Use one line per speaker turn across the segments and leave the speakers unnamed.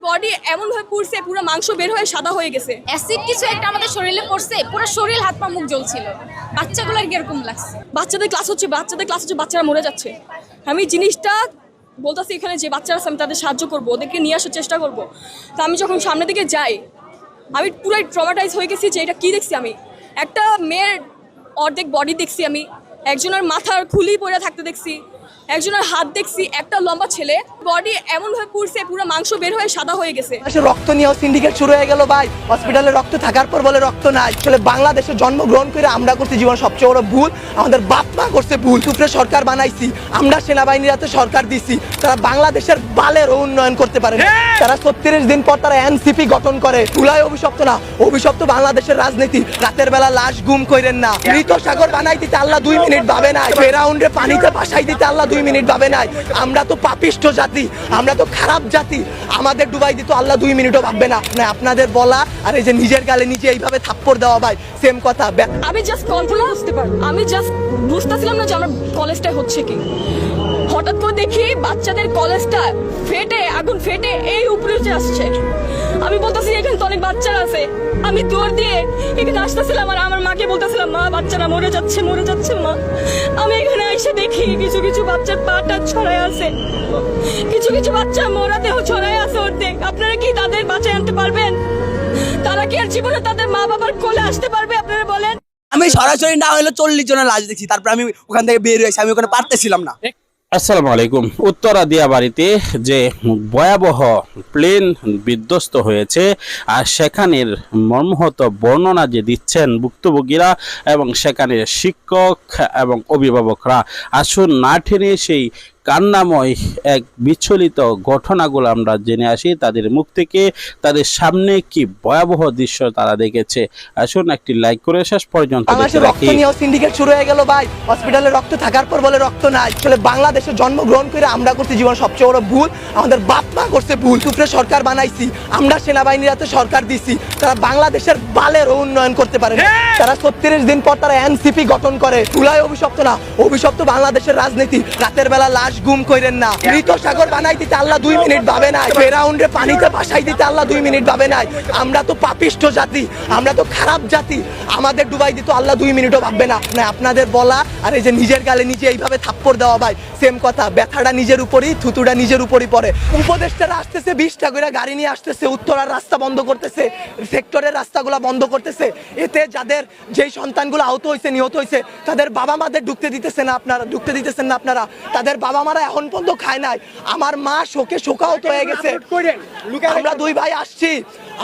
Body এমন ভাবে পুড়ছে পুরো মাংস বের হয়ে সাদা হয়ে গেছে।
অ্যাসিড কিছু একটা আমাদের শরীরে পড়ছে, পুরো শরীর হাত পা মুখ জ্বলছিল। বাচ্চাগুলোর কিরকম লাগছে?
বাচ্চাদের ক্লাস হচ্ছে বাচ্চারা মরে যাচ্ছে। আমি জিনিসটা বলতেছি এখানে যে বাচ্চারা আছে আমি তাদের সাহায্য করবো, ওদেরকে নিয়ে আসার চেষ্টা করবো। তো আমি যখন সামনের দিকে যাই আমি পুরাই ট্রমাটাইজ হয়ে গেছি যে এটা কি দেখছি। আমি একটা মেয়ের অর্ধেক বডি দেখছি, আমি একজনের মাথার খুলি পড়ে থাকতে দেখছি, একজনের হাত দেখছি, একটা লম্বা ছেলে বডি এমন ভাবে পুড়ছে পুরো মাংস বের হয়ে সাদা হয়ে গেছে।
রক্ত নিয়েও সিন্ডিকেট শুরু হয়ে গেল ভাই। হসপিটালে রক্ত থাকার পর বলে রক্ত নাই। আসলে বাংলাদেশে জন্মগ্রহণ করে আমরা করছি জীবন সবচেয়ে বড় ভুল। আমাদের বাপ মা করছে ভুল। সুপ্রে সরকার বানাইছি আমরা, সেনাবাহিনীর হাতে সরকার দিছি, তারা বাংলাদেশের বালের উন্নয়ন করতে পারে না। তারা 36 দিন পর তারা এনসিপি গঠন করে। তুলাই অভিশপ্ত না, অভিশপ্ত বাংলাদেশের রাজনীতি। রাতের বেলা লাশ গুম করেন না। মৃত সাগর বানাই দিতে আল্লাহ 2 মিনিট ভাবে নাই। ফেরাউন্ডে পানিতে ভাসাই দিতে আল্লাহ 2 মিনিট ভাবে নাই। আমরা তো পাপিষ্ঠ জাতি, আমরা তো খারাপ জাতি। আমাদের ডুবাই দিত আল্লাহ 2 মিনিটও ভাববে না। আপনাদের বলা আর এই যে নিজের গালে নিজে এইভাবে থাপ্পড় দেওয়া ভাই সেম কথা।
আমি জাস্ট কল্পনা বুঝতে পারি, আমি জাস্ট বুঝতেছিলাম না যে আমার কলেজটায় হচ্ছে কি। হঠাৎ করে দেখি বাচ্চাদের কলেজটা ফেটে, আগুন ফেটে এই উপরে উঠে আসছে। আমি বলতেছি এখানে তো অনেক বাচ্চারা আছে। আমি দৌড় দিয়ে এখানে আসতেছিলাম আর আমার মাকে বলতেছিলাম, মা বাচ্চারা মরে যাচ্ছে মা। আমি এখানে এসে দেখি কিছু কিছু বাচ্চার পাটা ছড়ায় আছে, কিছু কিছু বাচ্চা মোরা দেহ ছড়ায় আছে অর্ধেক। আপনারা কি তাদের বাঁচায় আনতে পারবেন? তারা কি আর জীবনে তাদের মা বাবার কোলে আসতে পারবে? আপনারা বলেন।
আমি সরাসরি না হলে 40 জনের লাশ দেখছি, তারপর আমি ওখান থেকে বের হয়েছি। আমি ওখানে পারতেছিলাম না।
আসসালামু আলাইকুম। উত্তরা দিয়াবাড়িতে যে ভয়াবহ প্লেন বিধ্বস্ত হয়েছে আর সেখানের মর্মাহত বর্ণনা যে দিচ্ছেন ভুক্তভোগীরা এবং সেখানের শিক্ষক এবং অভিভাবকরা, আসুন না টেনে সেই কান্নাময় এক বিচলিত ঘটনাগুলো আমরা জেনে আসি তাদের মুখ থেকে। তাদের সামনে কি ভয়াবহ দৃশ্য তারা দেখেছে, আসুন একটি লাইক করে শেষ পর্যন্ত দেখতে রাখি।
রক্ত নিয়েও সিন্ডিকেট শুরু হয়ে গেল ভাই। হসপিটালে রক্ত থাকার পর বলে রক্ত নাই। আসলে বাংলাদেশে জন্মগ্রহণ করে আমরা করছি জীবন সবচেয়ে বড় ভুল। আমাদের বাপ মা করছে ভুল। সুপ্রে সরকার বানাইছি আমরা, সেনাবাহিনীর হাতে সরকার দিছি, তারা বাংলাদেশের বালের উন্নয়ন করতে পারে না। তারা 36 দিন পর তারা এনসিপি গঠন করে। তুলাই অভিশপ্ত না, অভিশপ্ত বাংলাদেশের রাজনীতি। রাতের বেলা লাশ গুম করেন না। মৃত সাগর বানাই দিতে আল্লাহ 2 মিনিট ভাবে নাই। ফেরাউন্ডে পানিতে ভাসাই দিতে আল্লাহ 2 মিনিট ভাবে নাই। আমরা তো পাপিষ্ঠ জাতি, আমরা তো খারাপ জাতি। আমাদের ডুবাই দিত আল্লাহ 2 মিনিটও ভাববে না। আপনাদের বলা আর এই যে নিজের গালে নিজে এইভাবে থাপ্পড় দেওয়া ভাই সেম কথা। ব্যথাটা নিজের উপরই, থুতুটা নিজের উপরই পড়ে। উপদেষ্টারা আসতেছে 20টা করে গাড়ি নিয়ে আসতেছে, উত্তরার রাস্তা বন্ধ করতেছে, সেক্টরের রাস্তাগুলো বন্ধ করতেছে। এতে যাদের যেই সন্তানগুলো আহত হয়েছে, নিহত হয়েছে, তাদের বাবা মাদের ঢুকতে দিতেছেন না আপনারা। তাদের বাবা মারা এখন পর্যন্ত খায় নাই। আমার মা শোকে শোকাহত হয়ে গেছে। আমরা 2 ভাই আসছি,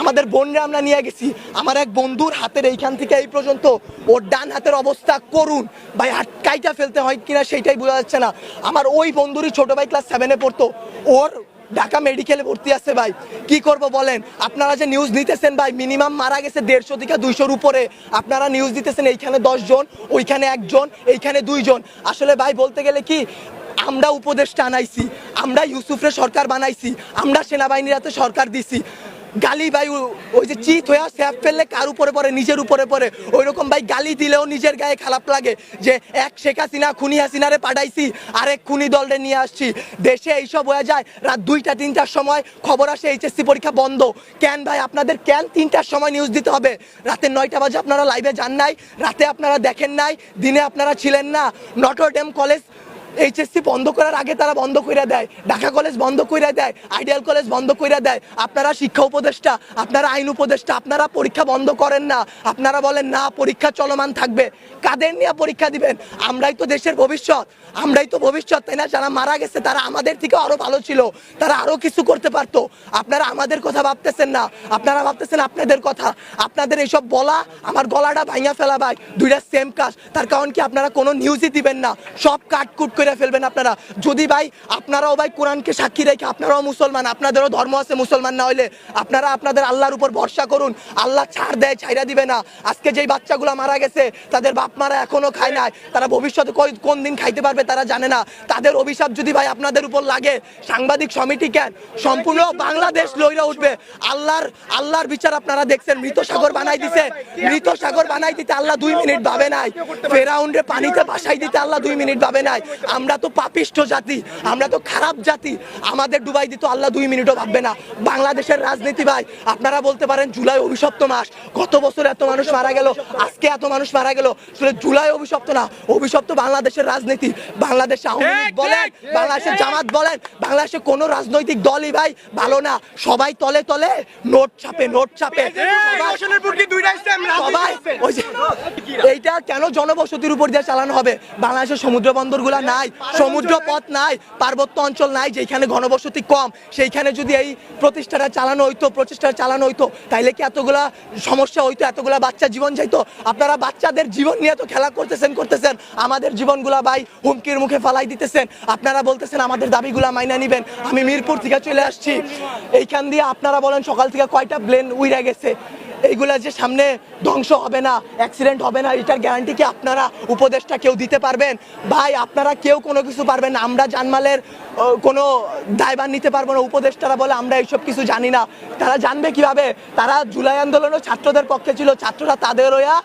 আমাদের বোনরা আমরা নিয়ে গেছি। আমার এক বন্ধুর হাতের এইখান থেকে এই পর্যন্ত ওর ডান হাতের অবস্থা করুন ভাই, হাত কাইটা ফেলতে হয় কিনা সেইটাই বোঝা যাচ্ছে না। আমার ওই বন্ধুরই ছোট ভাই ক্লাস 7-এ পড়তো, ওর ঢাকা মেডিকেলে ভর্তি আছে ভাই। কি করব বলেন? আপনারা যে নিউজ নিতেছেন ভাই, মিনিমাম মারা গেছে 150 থেকে 200-র উপরে। আপনারা নিউজ দিতেছেন এইখানে 10 জন, ওইখানে 1 জন, এইখানে 2 জন। আসলে ভাই বলতে গেলে কি, আমরা উপদেষ্টা আনাইছি, আমরা ইউসুফরে সরকার বানাইছি, আমরা সেনাবাহিনীর হাতে সরকার দিছি। গালি ভাই ওই যে চিত হয়ে স্যাপ ফেললে কার উপরে পড়ে? নিজের উপরে পড়ে। ওই রকম ভাই গালি দিলেও নিজের গায়ে খারাপ লাগে যে এক শেখ হাসিনা খুনি হাসিনারে পাঠাইছি, আরেক খুনি দলরে নিয়ে আসছি। দেশে এইসব হয়ে যায় রাত 2টা 3টার সময় খবর আসে এইচএসসি পরীক্ষা বন্ধ। কেন ভাই আপনাদের কেন 3টার সময় নিউজ দিতে হবে? রাতে 9টা বাজে আপনারা লাইভে যান নাই, রাতে আপনারা দেখেন নাই, দিনে আপনারা ছিলেন না। নটরডেম কলেজ এইচএসসি বন্ধ করার আগে তারা বন্ধ করে দেয়, ঢাকা কলেজ বন্ধ করে দেয়, আইডিয়াল কলেজ বন্ধ করে দেয়। আপনারা শিক্ষা উপদেষ্টা, আপনারা আইন উপদেষ্টা, আপনারা পরীক্ষা বন্ধ করেন না। আপনারা বলেন না পরীক্ষা চলমান থাকবে। কাদের নিয়ে পরীক্ষা দিবেন? আমরাই তো দেশের ভবিষ্যৎ, আমরাই তো ভবিষ্যৎ, তাই না? যারা মারা গেছে তারা আমাদের থেকে আরো ভালো ছিল, তারা আরো কিছু করতে পারতো। আপনারা আমাদের কথা ভাবতেছেন না, আপনারা ভাবতেছেন আপনাদের কথা। আপনাদের এইসব বলা আমার গলাটা ভাঙা ফেলা ভাই, 2টা সেম কাজ। তার কারণ কি, আপনারা কোনো নিউজই দিবেন না, সব কাটকুট করে ফেলবেন আপনারা। যদি ভাই আপনারাও ভাই কোরআনকে সাক্ষী রেখে, আপনারাও মুসলমান, আপনাদেরও ধর্ম আছে, মুসলমান না হইলে আপনারা আপনাদের আল্লাহর উপর ভরসা করুন। আল্লাহ ছাড় দেয়, ছাইরা দিবে না। আজকে যেই বাচ্চাগুলো মারা গেছে তাদের বাপ মারা এখনো খায় নাই, তারা ভবিষ্যতে কোন দিন খাইতে পারবে তারা জানে না। তাদের অভিশাপ যদি ভাই আপনাদের উপর লাগে, সাংবাদিক সমিতি কেন, সম্পূর্ণ বাংলাদেশ লইরা উঠবে। আল্লাহর বিচার আপনারা দেখছেন। মৃত সাগর বানাই দিতে আল্লাহ 2 মিনিট ভাবে নাই। ফেরাউন্ডে পানিতে ভাসাই দিতে আল্লাহ 2 মিনিট ভাবে নাই। আমরা তো পাপিষ্ঠ জাতি, আমরা তো খারাপ জাতি, আমাদের ডুবাই দিত আল্লাহ 2 মিনিটও ভাববে না। বাংলাদেশের রাজনীতি ভাই, আপনারা বলতে পারেন জুলাই অভিশপ্ত মাস, গত বছর এত মানুষ মারা গেল, আজকে এত মানুষ মারা গেল, আসলে জুলাই অভিশপ্ত না, অভিশপ্ত বাংলাদেশের রাজনীতি। বাংলাদেশে আওয়ামী লীগ বলেন, বাংলাদেশের জামাত বলেন, বাংলাদেশে কোনো রাজনৈতিক দলই ভাই ভালো না, সবাই তলে তলে নোট ছাপে, নোট ছাপে সবাই। ওই যে এইটা কেন জনবসতির উপর দিয়ে চালানো হবে? বাংলাদেশের সমুদ্র বন্দরগুলা নাই, সমুদ্র পথ নাই, পার্বত্য অঞ্চল নাই, যেখানে ঘনবসতি কম, সেইখানে যদি এই প্রচেষ্টাটা চালানো হইতো তাইলে কি এতগুলা সমস্যা হইতো, এতগুলা বাচ্চা জীবন যাইতো? আপনারা বাচ্চাদের জীবন নিয়ে তো খেলা করতেছেন, আমাদের জীবনগুলা ভাই হুমকির মুখে ফালাই দিতেছেন। আপনারা বলতেছেন আমাদের দাবিগুলা মাইনা নিবেন। আমি মিরপুর থেকে চলে আসছি, এইখান দিয়ে আপনারা বলেন সকাল থেকে কয়টা প্লেন উইরা গেছে, এইগুলা যে সামনে ধ্বংস হবে না, অ্যাক্সিডেন্ট হবে না, এটার গ্যারান্টি কি আপনারা উপদেশটা কেউ দিতে পারবেন? ভাই আপনারা কেউ কোনো কিছু পারবেন না, আমরা জানমালের কোনো দায়ভার নিতে পারবো না। উপদেষ্টারা বলে আমরা এইসব কিছু জানি না, তারা জানবে কিভাবে? তারা জুলাই আন্দোলনও ছাত্রদের পক্ষে ছিল, ছাত্ররা তাদের হইয়া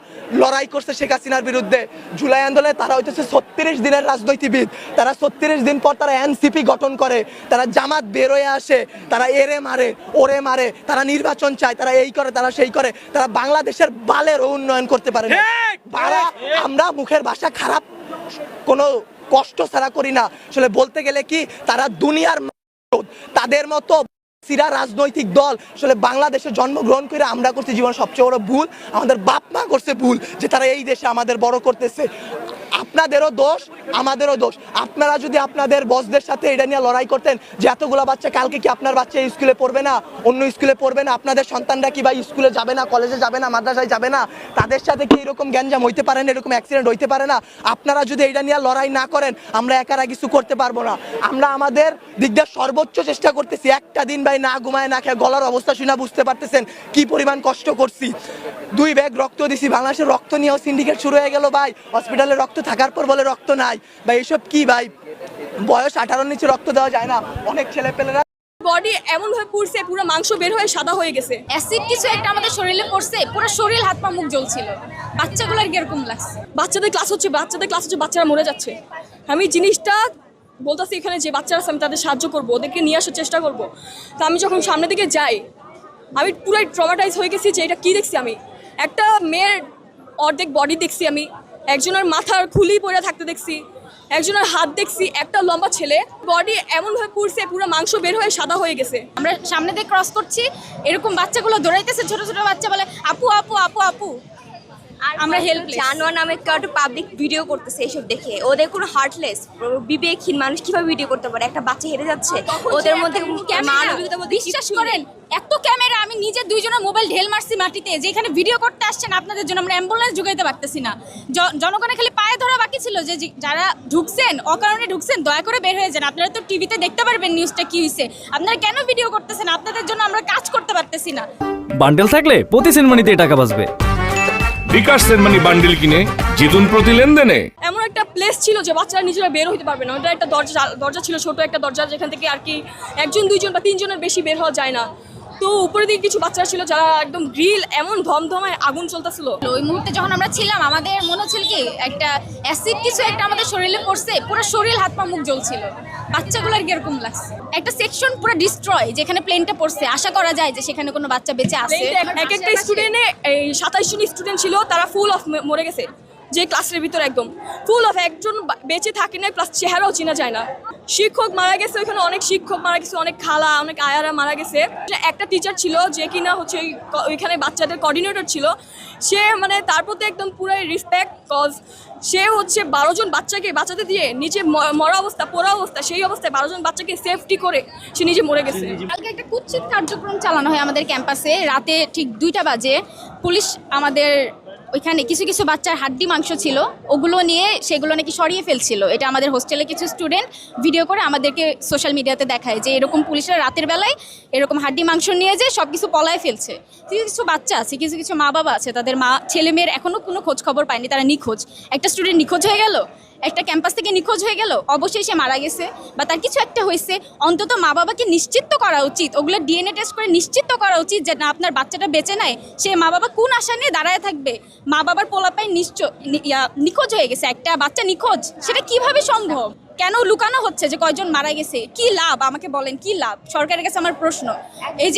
লড়াই করছে শেখ হাসিনার বিরুদ্ধে। জুলাই আন্দোলনে তারা হইতেছে 36 দিনের রাজনীতিবিদ, তারা 36 দিন পর তারা এনসিপি গঠন করে, তারা জামাত বের হয়ে আসে, তারা এরে মারে ওরে মারে, তারা নির্বাচন চায়, তারা এই করে তারা সেই করে, তারা বাংলাদেশের বালের উন্নয়ন করতে পারে না। আমরা মুখের ভাষা খারাপ কোনো কষ্ট ছাড়া করি না, আসলে বলতে গেলে কি তারা দুনিয়ার তাদের মতো সিরা রাজনৈতিক দল আসলে বাংলাদেশে জন্মগ্রহণ করে আমরা করছি জীবন সবচেয়ে বড় ভুল, আমাদের বাপ মা করছে ভুল যে তারা এই দেশে আমাদের বড় করতেছে। আপনাদেরও দোষ আমাদেরও দোষ। আপনারা যদি আপনাদের বসদের সাথে এটা নিয়ে লড়াই করতেন যে এতগুলো বাচ্চা, কালকে কি আপনার বাচ্চা স্কুলে পড়বে না, অন্য স্কুলে পড়বে না? আপনাদের সন্তানরা কি ভাই স্কুলে যাবে না, কলেজে যাবে না, মাদ্রাসায় যাবে না? তাদের সাথে কি এরকম গ্যাঞ্জাম হইতে পারে না, এরকম অ্যাক্সিডেন্ট হইতে পারে না? আপনারা যদি এটা নিয়ে লড়াই না করেন আমরা একারা কিছু করতে পারবো না। আমরা আমাদের দিক দিয়ে সর্বোচ্চ চেষ্টা করতেছি, একটা দিন ভাই না ঘুমায় না খেয়ে, গলার অবস্থা শুনে বুঝতে পারতেছেন কি পরিমাণ কষ্ট করছি। 2 ব্যাগ রক্ত দিছি, বাংলাদেশের রক্ত নিয়েও সিন্ডিকেট শুরু হয়ে গেল ভাই, হসপিটালে রক্ত থাকার পর বলে রক্ত নাই। ভাই এসব কি ভাই? বয়স 18 নিচে রক্ত দেওয়া যায় না, অনেক ছেলে পেলেরা
বডি এমন ভাবে পুড়ছে, পুরো মাংস বের হয়ে সাদা হয়ে গেছে।
অ্যাসিড কিছু একটা আমাদের শরীরে পড়ছে, পুরো শরীর হাত পা মুখ জ্বলছিল। বাচ্চাগুলোর কিরকম লাগছে?
বাচ্চাদের ক্লাস হচ্ছে, বাচ্চারা মরে যাচ্ছে। আমি জিনিসটা বলতেছি এখানে যে বাচ্চারা আছে, আমি তাদের সাহায্য করবো, ওদেরকে নিয়ে আসার চেষ্টা করবো। তো আমি যখন সামনের দিকে যাই আমি পুরো ট্রমাটাইজ হয়ে গেছি যে এটা কি দেখছি। আমি একটা মেয়ের অর্ধেক বডি দেখছি, আমি একজনের মাথার খুলি পড়ে থাকতে দেখছি, একজনের হাত দেখছি, একটা লম্বা ছেলে বডি এমনভাবে পুড়ছে, পুরো মাংস বের হয়ে সাদা হয়ে গেছে।
আমরা সামনে দিয়ে ক্রস করছি, এরকম বাচ্চাগুলো দৌড়াইতেছে, ছোট ছোট বাচ্চা বলে আপু আপু আপু আপু।
আর
আমরা হেল্পলেস।
জানোয়ার নামে কাউকে পাবলিক ভিডিও করতেছে, এসব দেখে ওদের কোনো হার্টলেস বিবেকহীন মানুষ কিভাবে ভিডিও করতে পারে? একটা বাচ্চা হেরে যাচ্ছে, ওদের মধ্যে মানবিকতার মধ্যে
বিশ্বাস করেন এত ক্যামেরা, আমি নিজে 2 জনের মোবাইল ঢেল মারছি মাটিতে, যেখানে ভিডিও করতে আসছেন আপনাদের জন্য আমরা অ্যাম্বুলেন্স যোগাইতে পারতেছি না। জনগণের খালি পায়ে ধরা বাকি ছিল যে যারা ঢুকছেন অকারণে ঢুকছেন দয়া করে বের হয়ে যান। আপনারা তো টিভিতে দেখতে পারবেন নিউজটা কি হয়েছে, আপনারা কেন ভিডিও করতেছেন? আপনাদের জন্য আমরা কাজ করতে পারতেছি না।
বান্ডেল থাকলে প্রতি সেনমানিতে টাকা বাঁচবে।
বিকাশ সেনমানি বান্ডিল কিনে জিতুন প্রতি লেনদেনে।
এমন একটা প্লেস ছিল যে বাচ্চারা নিজেরা বের হইতে পারবে না, ওটা একটা দরজা ছিল, ছোট একটা দরজা, যেখান থেকে আর কি 1 2 জন বা 3 জনের বেশি বের হওয়া যায় না। তো উপরে দিকে কিছু বাচ্চারা ছিল যারা একদম গ্রিল এমন ধমধমায় আগুন চলতেছিল।
ওই মুহূর্তে যখন আমরা ছিলাম আমাদের মনে হচ্ছিল কি একটা অ্যাসিড কিছু একটা আমাদের শরীরে পড়ছে, পুরো শরীর হাত পা মুখ জ্বলছিল। বাচ্চাগুলোর কিরকম লাগছে? একটা সেকশন পুরো ডিস্ট্রয়, যেখানে প্লেনটা পড়ছে, আশা করা যায় যে সেখানে কোনো বাচ্চা বেঁচে আছে।
এক একটা স্টুডেন্টে এই 27 জন স্টুডেন্ট ছিল, তারা ফুল অফ মরে গেছে, যে ক্লাসের ভিতরে একদম ফুল অফ, একজন বেঁচে থাকে না, প্লাস চেহারাও চেনা যায় না। শিক্ষক মারা গেছে, ওইখানে অনেক শিক্ষক মারা গেছে, অনেক খালা অনেক আয়ারা মারা গেছে। একটা টিচার ছিল যে কিনা হচ্ছে ওইখানে বাচ্চাদের কোঅর্ডিনেটর ছিল, সে মানে তার প্রতি একদম পুরাই রেসপেক্ট, কজ সে হচ্ছে 12 জন বাচ্চাদের দিয়ে নিচে মরা অবস্থা, পোড়া অবস্থা, সেই অবস্থায় 12 জন বাচ্চাকে সেফটি করে সে নিজে মরে গেছে।
কালকে একটা কুৎসিত কার্যক্রম চালানো হয় আমাদের ক্যাম্পাসে, রাতে ঠিক 2টা বাজে। পুলিশ আমাদের ওইখানে কিছু কিছু বাচ্চার হাড্ডি মাংস ছিল, ওগুলো নিয়ে সেগুলো নাকি সরিয়ে ফেলছিল। এটা আমাদের হোস্টেলে কিছু স্টুডেন্ট ভিডিও করে আমাদেরকে সোশ্যাল মিডিয়াতে দেখায় যে এরকম পুলিশরা রাতের বেলায় এরকম হাড্ডি মাংস নিয়ে যে সব কিছু পলায় ফেলছে। কিছু কিছু বাচ্চা আছে, কিছু কিছু মা বাবা আছে, তাদের ছেলে মেয়ের এখনও কোনো খোঁজ খবর পায়নি, তারা নিখোঁজ। একটা স্টুডেন্ট নিখোঁজ হয়ে গেল, একটা ক্যাম্পাস থেকে নিখোঁজ হয়ে গেল, অবশ্যই সে মারা গেছে বা তার কিছু একটা হয়েছে। অন্তত মা বাবাকে নিশ্চিত করা উচিত, ওগুলো ডিএনএ টেস্ট করে নিশ্চিত করা উচিত যে না আপনার বাচ্চাটা বেঁচে নাই। সে মা বাবা কোন আশা নিয়ে দাঁড়ায় থাকবে? মা বাবার পোলাপাই নিখোঁজ হয়ে গেছে, একটা বাচ্চা নিখোঁজ, সেটা কিভাবে সম্ভব? কেন লুকানো হচ্ছে যে কয়জন মারা গেছে? কি লাভ আমাকে বলেন, কি লাভ? সরকারের কাছে আমার প্রশ্ন, এই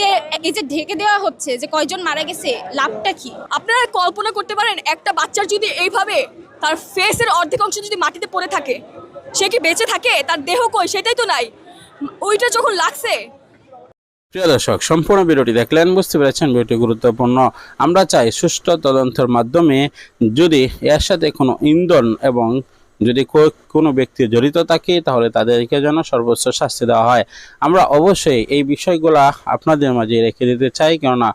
যে ঢেকে দেওয়া হচ্ছে যে কয়জন মারা গেছে, লাভটা কি?
আপনারা কল্পনা করতে পারেন একটা বাচ্চার যদি এইভাবে তার ফেসের অর্ধেক অংশ যদি মাটিতে পড়ে থাকে, সে কি বেঁচে থাকে? তার দেহ কই? সেটাই তো নাই। ওইটা যখন লাগছে,
প্রিয় দর্শক, সম্পূর্ণ ভিডিওটি দেখলেন, বুঝতে পেরেছেন ভিডিওটি গুরুত্বপূর্ণ। আমরা চাই সুষ্ঠু তদন্তের মাধ্যমে যদি এর সাথে কোনো ইন্ধন এবং যদি কোনো ব্যক্তি জড়িত থাকে তাহলে তাদেরকে যেন সর্বোচ্চ শাস্তি দেওয়া হয়। আমরা অবশ্যই এই বিষয়গুলা আপনাদের মাঝে রেখে দিতে চাই, কেননা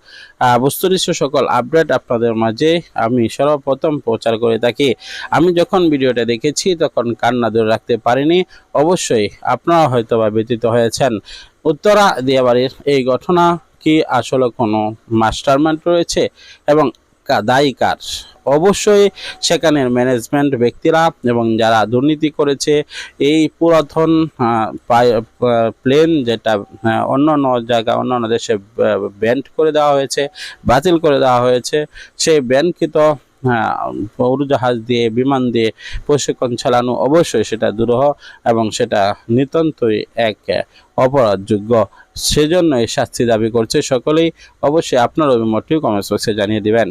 বস্তুনিষ্ঠ সকল আপডেট আপনাদের মাঝে আমি সর্বপ্রথম প্রচার করে থাকি। আমি যখন ভিডিওটা দেখেছি তখন কান্না ধরে রাখতে পারিনি। অবশ্যই আপনারা হয়তো বা ব্যতীত হয়েছেন। উত্তরা দিয়াবাড়ির এই ঘটনা কি আসলে কোনো মাস্টারমাইন্ড রয়েছে এবং দায়ী কার? অবশ্যই সেখানের ম্যানেজমেন্ট ব্যক্তিরা এবং যারা দুর্নীতি করেছে। এই পুরাতন প্লেন যেটা অন্যান্য জায়গা অন্যান্য দেশে ব্যান্ড করে দেওয়া হয়েছে, বাতিল করে দেওয়া হয়েছে, সেই ব্যানকৃত উড়োজাহাজ দিয়ে বিমান দিয়ে প্রশিক্ষণ চালানো অবশ্যই সেটা দুরূহ এবং সেটা নিতান্তই এক অপরাধযোগ্য। সেজন্য এই শাস্তি দাবি করছে সকলেই। অবশ্যই আপনার অভিমতটি কমেন্ট বক্সে জানিয়ে দিবেন।